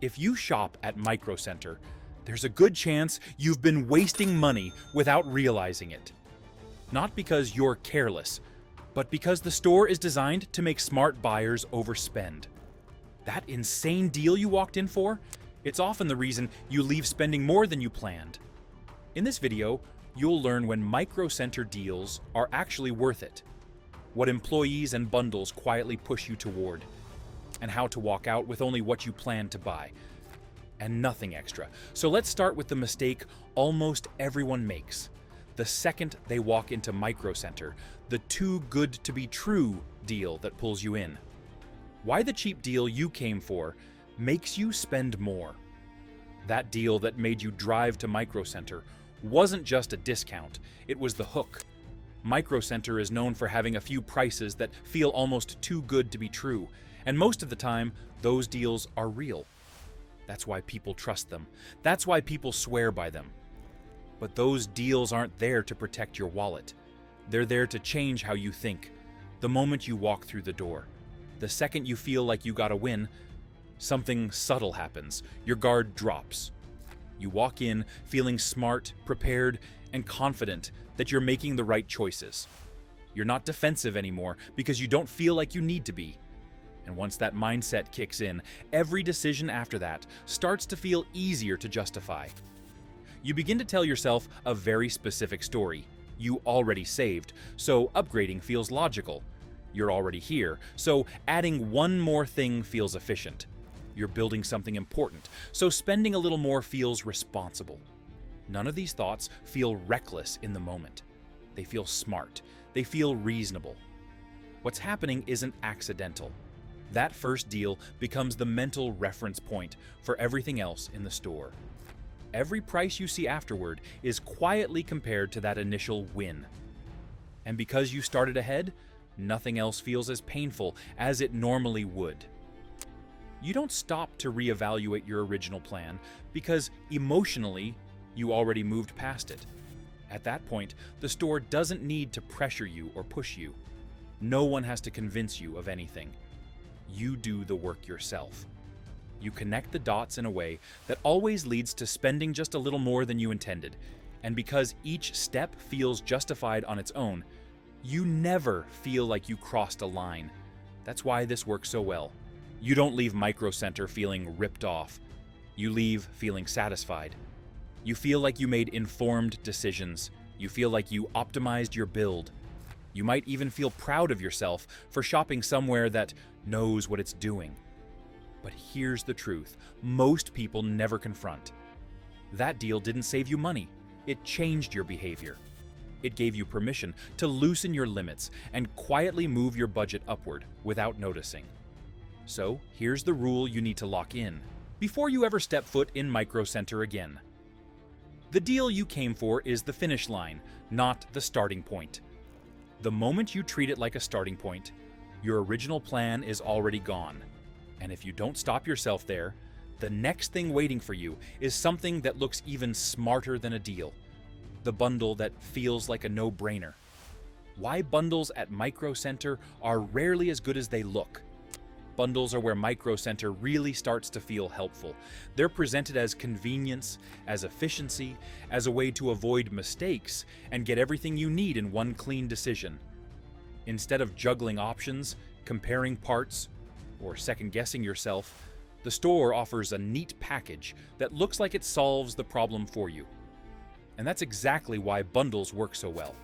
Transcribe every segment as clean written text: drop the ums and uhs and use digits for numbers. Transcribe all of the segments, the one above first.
If you shop at Micro Center, there's a good chance you've been wasting money without realizing it. Not because you're careless, but because the store is designed to make smart buyers overspend. That insane deal you walked in for, it's often the reason you leave spending more than you planned. In this video, you'll learn when Micro Center deals are actually worth it, what employees and bundles quietly push you toward, and how to walk out with only what you plan to buy, and nothing extra. So let's start with the mistake almost everyone makes. The second they walk into Micro Center, the too good to be true deal that pulls you in. Why the cheap deal you came for makes you spend more. That deal that made you drive to Micro Center wasn't just a discount, it was the hook. Micro Center is known for having a few prices that feel almost too good to be true, and most of the time, those deals are real. That's why people trust them. That's why people swear by them. But those deals aren't there to protect your wallet. They're there to change how you think. The moment you walk through the door, the second you feel like you got a win, something subtle happens. Your guard drops. You walk in feeling smart, prepared, and confident that you're making the right choices. You're not defensive anymore because you don't feel like you need to be. And once that mindset kicks in, every decision after that starts to feel easier to justify. You begin to tell yourself a very specific story. You already saved, so upgrading feels logical. You're already here, so adding one more thing feels efficient. You're building something important, so spending a little more feels responsible. None of these thoughts feel reckless in the moment. They feel smart. They feel reasonable. What's happening isn't accidental. That first deal becomes the mental reference point for everything else in the store. Every price you see afterward is quietly compared to that initial win. And because you started ahead, nothing else feels as painful as it normally would. You don't stop to reevaluate your original plan because emotionally, you already moved past it. At that point, the store doesn't need to pressure you or push you. No one has to convince you of anything. You do the work yourself. You connect the dots in a way that always leads to spending just a little more than you intended. And because each step feels justified on its own, you never feel like you crossed a line. That's why this works so well. You don't leave Micro Center feeling ripped off. You leave feeling satisfied. You feel like you made informed decisions. You feel like you optimized your build. You might even feel proud of yourself for shopping somewhere that knows what it's doing. But here's the truth most people never confront. That deal didn't save you money. It changed your behavior. It gave you permission to loosen your limits and quietly move your budget upward without noticing. So here's the rule you need to lock in before you ever step foot in Micro Center again. The deal you came for is the finish line, not the starting point. The moment you treat it like a starting point, your original plan is already gone. And if you don't stop yourself there, the next thing waiting for you is something that looks even smarter than a deal. The bundle that feels like a no-brainer. Why bundles at Micro Center are rarely as good as they look. Bundles are where Micro Center really starts to feel helpful. They're presented as convenience, as efficiency, as a way to avoid mistakes and get everything you need in one clean decision. Instead of juggling options, comparing parts, or second-guessing yourself, the store offers a neat package that looks like it solves the problem for you. And that's exactly why bundles work so well.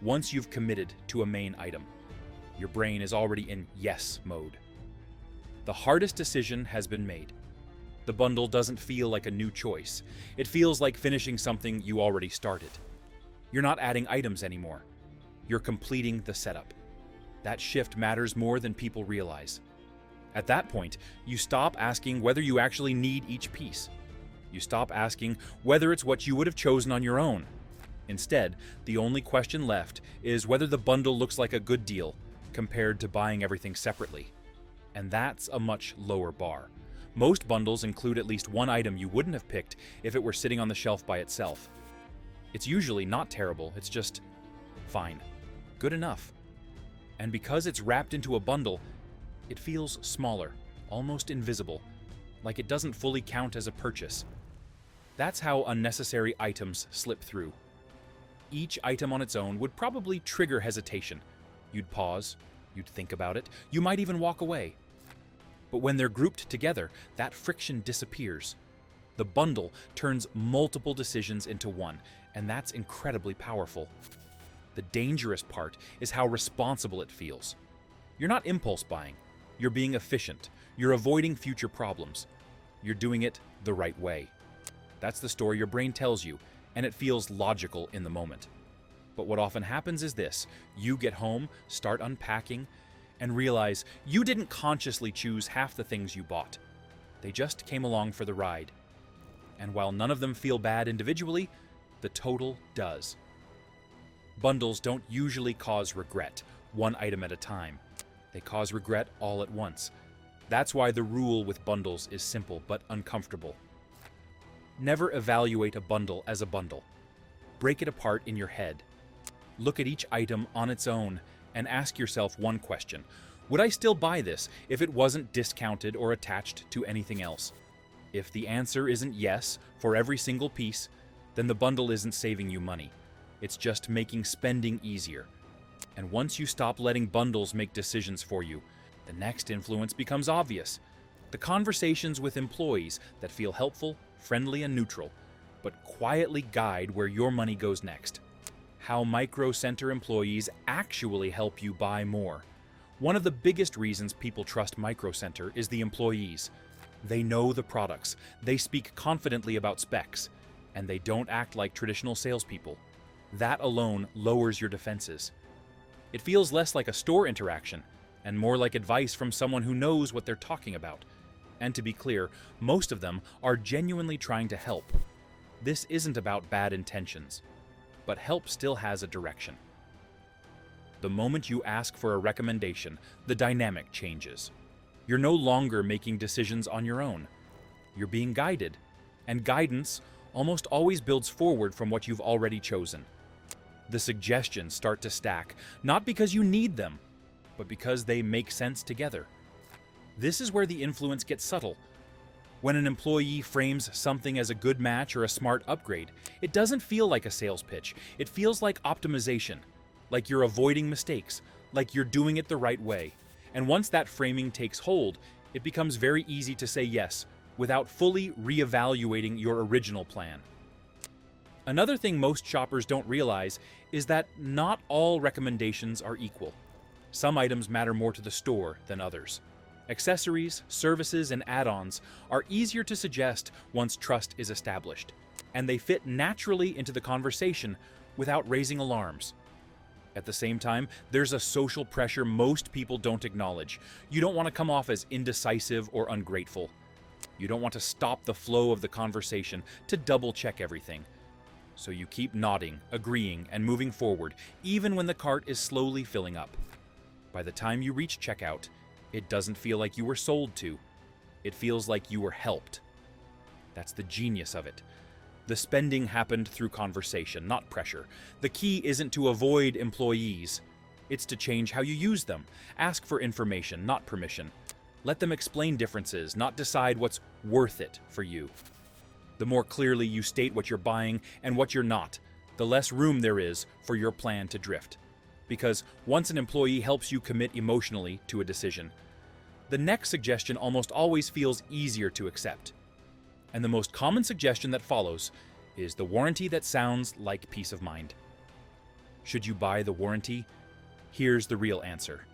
Once you've committed to a main item, your brain is already in yes mode. The hardest decision has been made. The bundle doesn't feel like a new choice. It feels like finishing something you already started. You're not adding items anymore. You're completing the setup. That shift matters more than people realize. At that point, you stop asking whether you actually need each piece. You stop asking whether it's what you would have chosen on your own. Instead, the only question left is whether the bundle looks like a good deal compared to buying everything separately. And that's a much lower bar. Most bundles include at least one item you wouldn't have picked if it were sitting on the shelf by itself. It's usually not terrible, it's just fine, good enough. And because it's wrapped into a bundle, it feels smaller, almost invisible, like it doesn't fully count as a purchase. That's how unnecessary items slip through. Each item on its own would probably trigger hesitation. You'd pause, you'd think about it, you might even walk away. But when they're grouped together, that friction disappears. The bundle turns multiple decisions into one, and that's incredibly powerful. The dangerous part is how responsible it feels. You're not impulse buying. You're being efficient. You're avoiding future problems. You're doing it the right way. That's the story your brain tells you, and it feels logical in the moment. But what often happens is this: you get home, start unpacking, and realize you didn't consciously choose half the things you bought. They just came along for the ride. And while none of them feel bad individually, the total does. Bundles don't usually cause regret, one item at a time. They cause regret all at once. That's why the rule with bundles is simple but uncomfortable. Never evaluate a bundle as a bundle. Break it apart in your head. Look at each item on its own and ask yourself one question: would I still buy this if it wasn't discounted or attached to anything else? If the answer isn't yes for every single piece, then the bundle isn't saving you money. It's just making spending easier. And once you stop letting bundles make decisions for you, the next influence becomes obvious. The conversations with employees that feel helpful, friendly, and neutral, but quietly guide where your money goes next. How Micro Center employees actually help you buy more. One of the biggest reasons people trust Micro Center is the employees. They know the products, they speak confidently about specs, and they don't act like traditional salespeople. That alone lowers your defenses. It feels less like a store interaction, and more like advice from someone who knows what they're talking about. And to be clear, most of them are genuinely trying to help. This isn't about bad intentions, but help still has a direction. The moment you ask for a recommendation, the dynamic changes. You're no longer making decisions on your own. You're being guided, and guidance almost always builds forward from what you've already chosen. The suggestions start to stack, not because you need them, but because they make sense together. This is where the influence gets subtle. When an employee frames something as a good match or a smart upgrade, it doesn't feel like a sales pitch. It feels like optimization, like you're avoiding mistakes, like you're doing it the right way. And once that framing takes hold, it becomes very easy to say yes, without fully reevaluating your original plan. Another thing most shoppers don't realize is that not all recommendations are equal. Some items matter more to the store than others. Accessories, services, and add-ons are easier to suggest once trust is established, and they fit naturally into the conversation without raising alarms. At the same time, there's a social pressure most people don't acknowledge. You don't want to come off as indecisive or ungrateful. You don't want to stop the flow of the conversation to double-check everything. So you keep nodding, agreeing, and moving forward, even when the cart is slowly filling up. By the time you reach checkout, it doesn't feel like you were sold to. It feels like you were helped. That's the genius of it. The spending happened through conversation, not pressure. The key isn't to avoid employees. It's to change how you use them. Ask for information, not permission. Let them explain differences, not decide what's worth it for you. The more clearly you state what you're buying and what you're not, the less room there is for your plan to drift. Because once an employee helps you commit emotionally to a decision, the next suggestion almost always feels easier to accept. And the most common suggestion that follows is the warranty that sounds like peace of mind. Should you buy the warranty? Here's the real answer.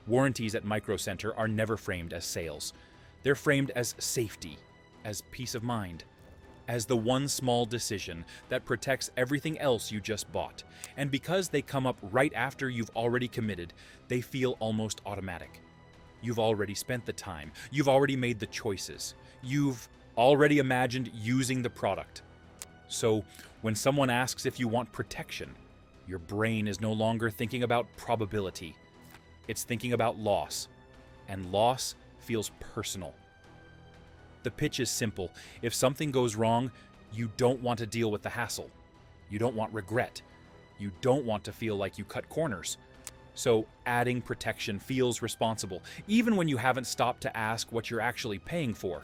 Warranties at Micro Center are never framed as sales. They're framed as safety, as peace of mind, as the one small decision that protects everything else you just bought. And because they come up right after you've already committed, they feel almost automatic. You've already spent the time. You've already made the choices. You've already imagined using the product. So when someone asks if you want protection, your brain is no longer thinking about probability. It's thinking about loss. And loss feels personal. The pitch is simple. If something goes wrong, you don't want to deal with the hassle. You don't want regret. You don't want to feel like you cut corners. So adding protection feels responsible, even when you haven't stopped to ask what you're actually paying for.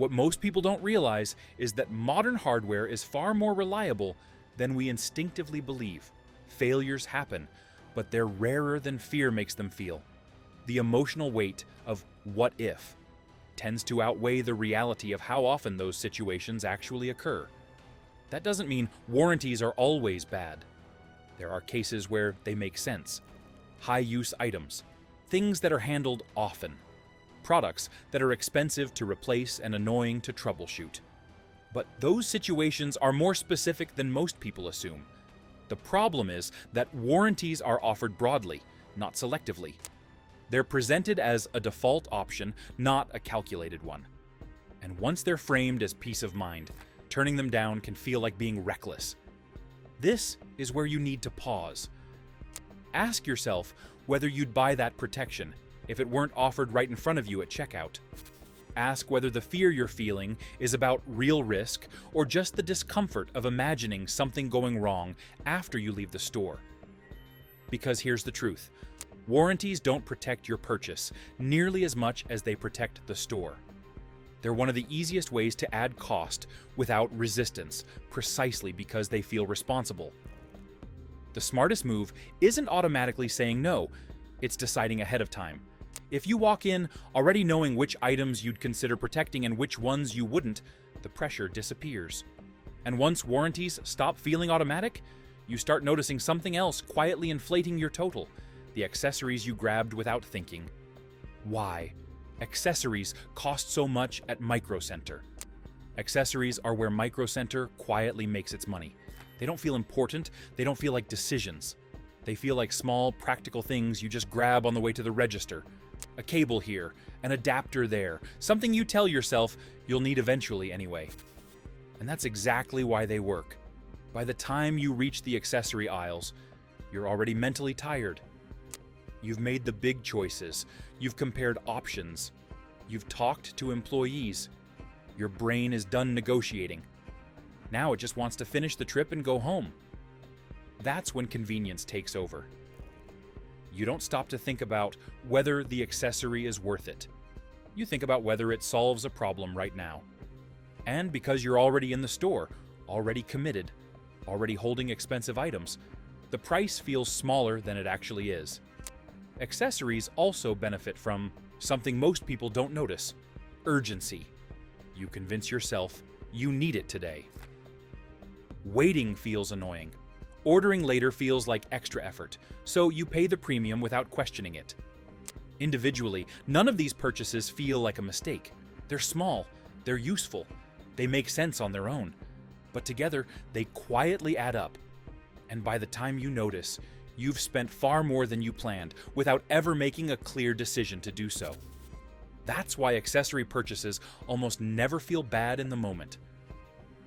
What most people don't realize is that modern hardware is far more reliable than we instinctively believe. Failures happen, but they're rarer than fear makes them feel. The emotional weight of "what if" tends to outweigh the reality of how often those situations actually occur. That doesn't mean warranties are always bad. There are cases where they make sense. High-use items, things that are handled often, products that are expensive to replace and annoying to troubleshoot. But those situations are more specific than most people assume. The problem is that warranties are offered broadly, not selectively. They're presented as a default option, not a calculated one. And once they're framed as peace of mind, turning them down can feel like being reckless. This is where you need to pause. Ask yourself whether you'd buy that protection if it weren't offered right in front of you at checkout. Ask whether the fear you're feeling is about real risk or just the discomfort of imagining something going wrong after you leave the store. Because here's the truth. Warranties don't protect your purchase nearly as much as they protect the store. They're one of the easiest ways to add cost without resistance, precisely because they feel responsible. The smartest move isn't automatically saying no, it's deciding ahead of time. If you walk in already knowing which items you'd consider protecting and which ones you wouldn't, the pressure disappears. And once warranties stop feeling automatic, you start noticing something else quietly inflating your total: the accessories you grabbed without thinking. Why? Accessories cost so much at Micro Center. Accessories are where Micro Center quietly makes its money. They don't feel important, they don't feel like decisions. They feel like small, practical things you just grab on the way to the register. A cable here, an adapter there, something you tell yourself you'll need eventually anyway. And that's exactly why they work. By the time you reach the accessory aisles, you're already mentally tired. You've made the big choices. You've compared options. You've talked to employees. Your brain is done negotiating. Now it just wants to finish the trip and go home. That's when convenience takes over. You don't stop to think about whether the accessory is worth it. You think about whether it solves a problem right now. And because you're already in the store, already committed, already holding expensive items, the price feels smaller than it actually is. Accessories also benefit from something most people don't notice: urgency. You convince yourself you need it today. Waiting feels annoying. Ordering later feels like extra effort, so you pay the premium without questioning it. Individually, none of these purchases feel like a mistake. They're small, they're useful, they make sense on their own. But together, they quietly add up. And by the time you notice, you've spent far more than you planned without ever making a clear decision to do so. That's why accessory purchases almost never feel bad in the moment.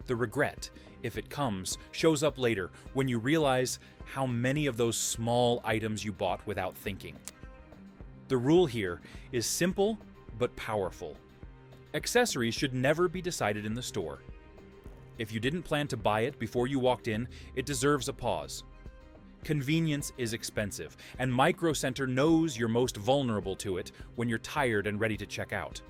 The regret, if it comes, shows up later when you realize how many of those small items you bought without thinking. The rule here is simple but powerful. Accessories should never be decided in the store. If you didn't plan to buy it before you walked in, it deserves a pause. Convenience is expensive, and Micro Center knows you're most vulnerable to it when you're tired and ready to check out.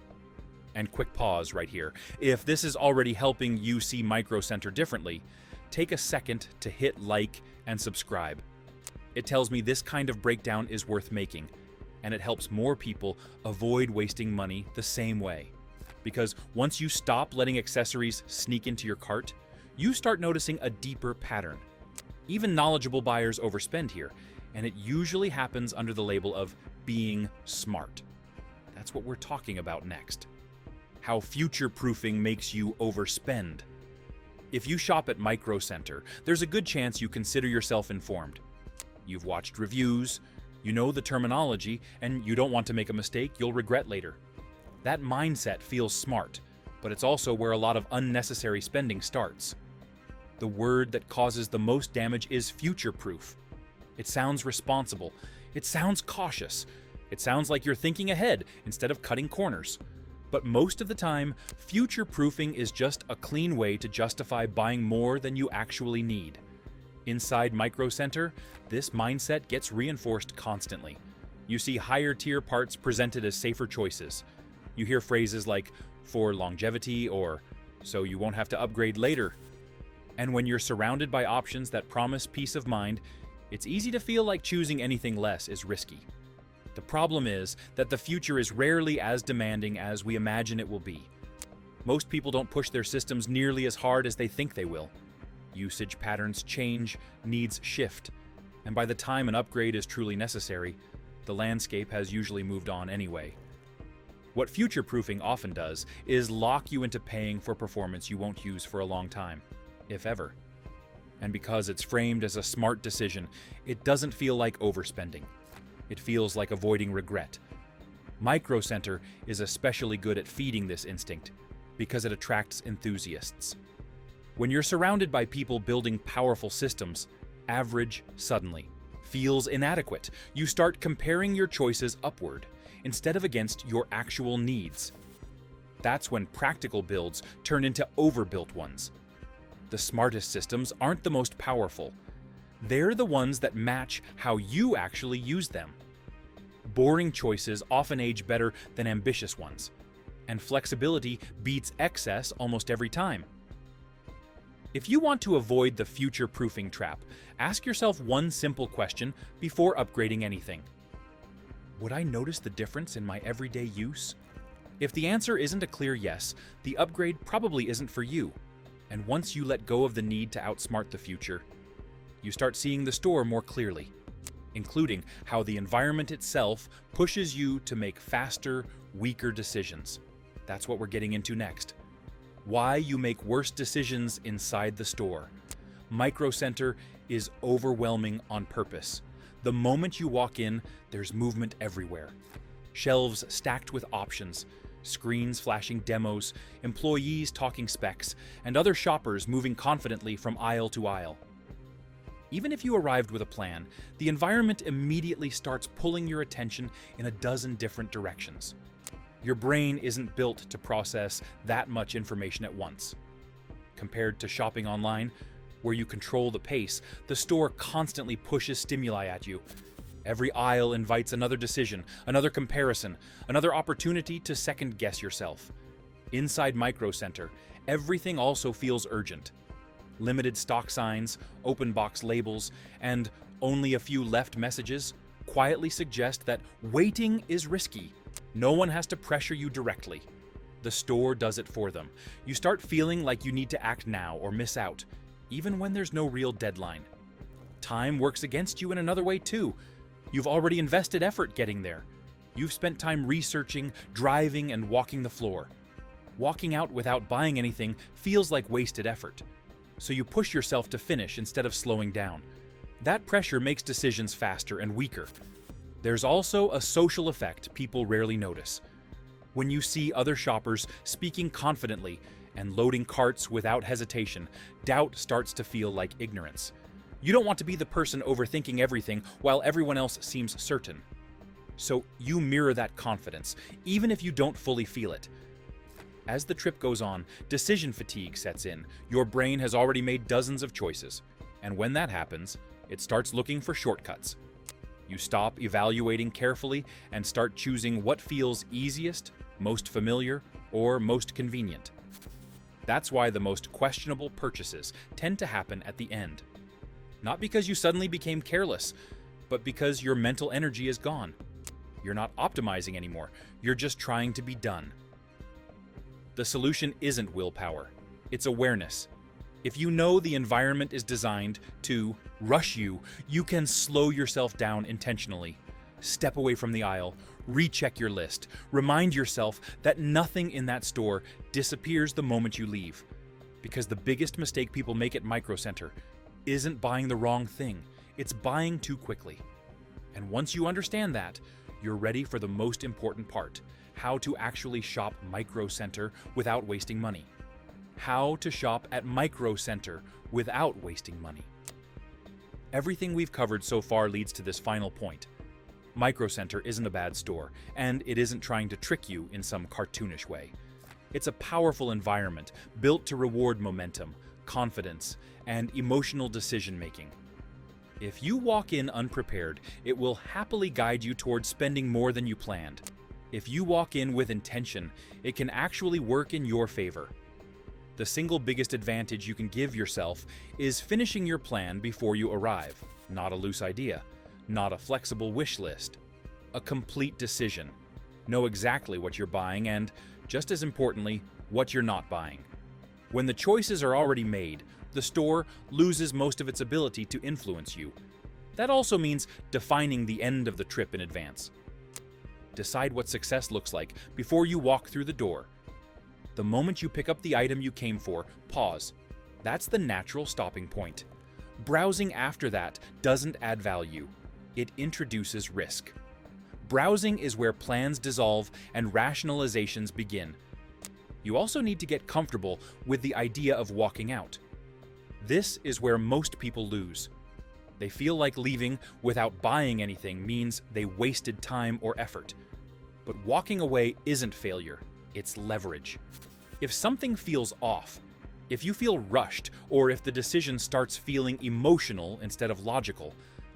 And quick pause right here. If this is already helping you see Micro Center differently, take a second to hit like and subscribe. It tells me this kind of breakdown is worth making, and it helps more people avoid wasting money the same way. Because once you stop letting accessories sneak into your cart, you start noticing a deeper pattern. Even knowledgeable buyers overspend here, and it usually happens under the label of being smart. That's what we're talking about next. How future-proofing makes you overspend. If you shop at Micro Center, there's a good chance you consider yourself informed. You've watched reviews, you know the terminology, and you don't want to make a mistake you'll regret later. That mindset feels smart, but it's also where a lot of unnecessary spending starts. The word that causes the most damage is future-proof. It sounds responsible. It sounds cautious. It sounds like you're thinking ahead instead of cutting corners. But most of the time, future-proofing is just a clean way to justify buying more than you actually need. Inside Micro Center, this mindset gets reinforced constantly. You see higher-tier parts presented as safer choices. You hear phrases like, for longevity, or so you won't have to upgrade later. And when you're surrounded by options that promise peace of mind, it's easy to feel like choosing anything less is risky. The problem is that the future is rarely as demanding as we imagine it will be. Most people don't push their systems nearly as hard as they think they will. Usage patterns change, needs shift, and by the time an upgrade is truly necessary, the landscape has usually moved on anyway. What future-proofing often does is lock you into paying for performance you won't use for a long time, if ever. And because it's framed as a smart decision, it doesn't feel like overspending. It feels like avoiding regret. Micro Center is especially good at feeding this instinct because it attracts enthusiasts. When you're surrounded by people building powerful systems, average suddenly feels inadequate. You start comparing your choices upward instead of against your actual needs. That's when practical builds turn into overbuilt ones. The smartest systems aren't the most powerful. They're the ones that match how you actually use them. Boring choices often age better than ambitious ones, and flexibility beats excess almost every time. If you want to avoid the future-proofing trap, ask yourself one simple question before upgrading anything. Would I notice the difference in my everyday use? If the answer isn't a clear yes, the upgrade probably isn't for you. And once you let go of the need to outsmart the future, you start seeing the store more clearly, including how the environment itself pushes you to make faster, weaker decisions. That's what we're getting into next. Why you make worse decisions inside the store. Micro Center is overwhelming on purpose. The moment you walk in, there's movement everywhere. Shelves stacked with options, screens flashing demos, employees talking specs, and other shoppers moving confidently from aisle to aisle. Even if you arrived with a plan, the environment immediately starts pulling your attention in a dozen different directions. Your brain isn't built to process that much information at once. Compared to shopping online, where you control the pace, the store constantly pushes stimuli at you. Every aisle invites another decision, another comparison, another opportunity to second-guess yourself. Inside Micro Center, everything also feels urgent. Limited stock signs, open box labels, and only a few left messages quietly suggest that waiting is risky. No one has to pressure you directly. The store does it for them. You start feeling like you need to act now or miss out, even when there's no real deadline. Time works against you in another way too. You've already invested effort getting there. You've spent time researching, driving, and walking the floor. Walking out without buying anything feels like wasted effort. So you push yourself to finish instead of slowing down. That pressure makes decisions faster and weaker. There's also a social effect people rarely notice. When you see other shoppers speaking confidently and loading carts without hesitation, doubt starts to feel like ignorance. You don't want to be the person overthinking everything while everyone else seems certain. So you mirror that confidence, even if you don't fully feel it. As the trip goes on, decision fatigue sets in. Your brain has already made dozens of choices, and when that happens, it starts looking for shortcuts. You stop evaluating carefully and start choosing what feels easiest, most familiar, or most convenient. That's why the most questionable purchases tend to happen at the end. Not because you suddenly became careless, but because your mental energy is gone. You're not optimizing anymore, you're just trying to be done. The solution isn't willpower, it's awareness. If you know the environment is designed to rush you, you can slow yourself down intentionally. Step away from the aisle, recheck your list, remind yourself that nothing in that store disappears the moment you leave. Because the biggest mistake people make at Micro Center isn't buying the wrong thing, it's buying too quickly. And once you understand that, you're ready for the most important part: how to actually shop Micro Center without wasting money. How to shop at Micro Center without wasting money. Everything we've covered so far leads to this final point. Micro Center isn't a bad store, and it isn't trying to trick you in some cartoonish way. It's a powerful environment built to reward momentum, confidence, and emotional decision-making. If you walk in unprepared, it will happily guide you towards spending more than you planned. If you walk in with intention, it can actually work in your favor. The single biggest advantage you can give yourself is finishing your plan before you arrive. Not a loose idea, not a flexible wish list. A complete decision. Know exactly what you're buying and, just as importantly, what you're not buying. When the choices are already made, the store loses most of its ability to influence you. That also means defining the end of the trip in advance. Decide what success looks like before you walk through the door. The moment you pick up the item you came for, pause. That's the natural stopping point. Browsing after that doesn't add value. It introduces risk. Browsing is where plans dissolve and rationalizations begin. You also need to get comfortable with the idea of walking out. This is where most people lose. They feel like leaving without buying anything means they wasted time or effort. But walking away isn't failure, it's leverage. If something feels off, if you feel rushed, or if the decision starts feeling emotional instead of logical,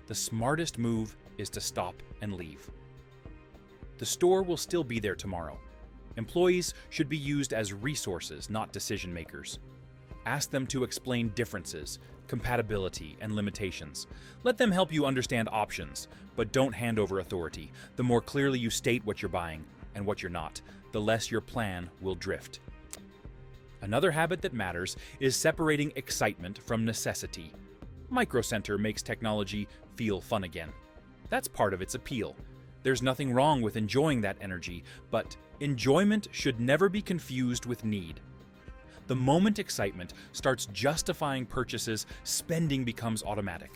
the smartest move is to stop and leave. The store will still be there tomorrow. Employees should be used as resources, not decision makers. Ask them to explain differences, compatibility, and limitations. Let them help you understand options, but don't hand over authority. The more clearly you state what you're buying and what you're not, the less your plan will drift. Another habit that matters is separating excitement from necessity. Micro Center makes technology feel fun again. That's part of its appeal. There's nothing wrong with enjoying that energy, but enjoyment should never be confused with need. The moment excitement starts justifying purchases, spending becomes automatic.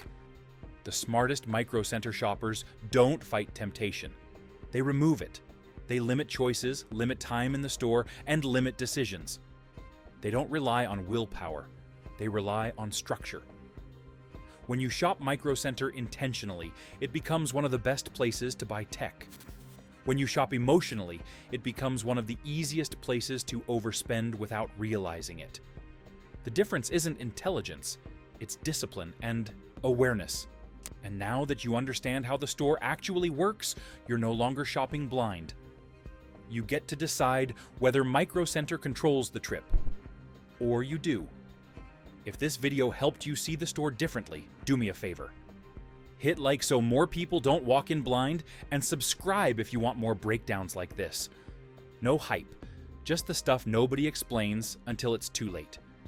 The smartest Micro Center shoppers don't fight temptation. They remove it. They limit choices, limit time in the store, and limit decisions. They don't rely on willpower. They rely on structure. When you shop Micro Center intentionally, it becomes one of the best places to buy tech. When you shop emotionally, it becomes one of the easiest places to overspend without realizing it. The difference isn't intelligence, it's discipline and awareness. And now that you understand how the store actually works, you're no longer shopping blind. You get to decide whether Micro Center controls the trip, or you do. If this video helped you see the store differently, do me a favor. Hit like so more people don't walk in blind, and subscribe if you want more breakdowns like this. No hype, just the stuff nobody explains until it's too late.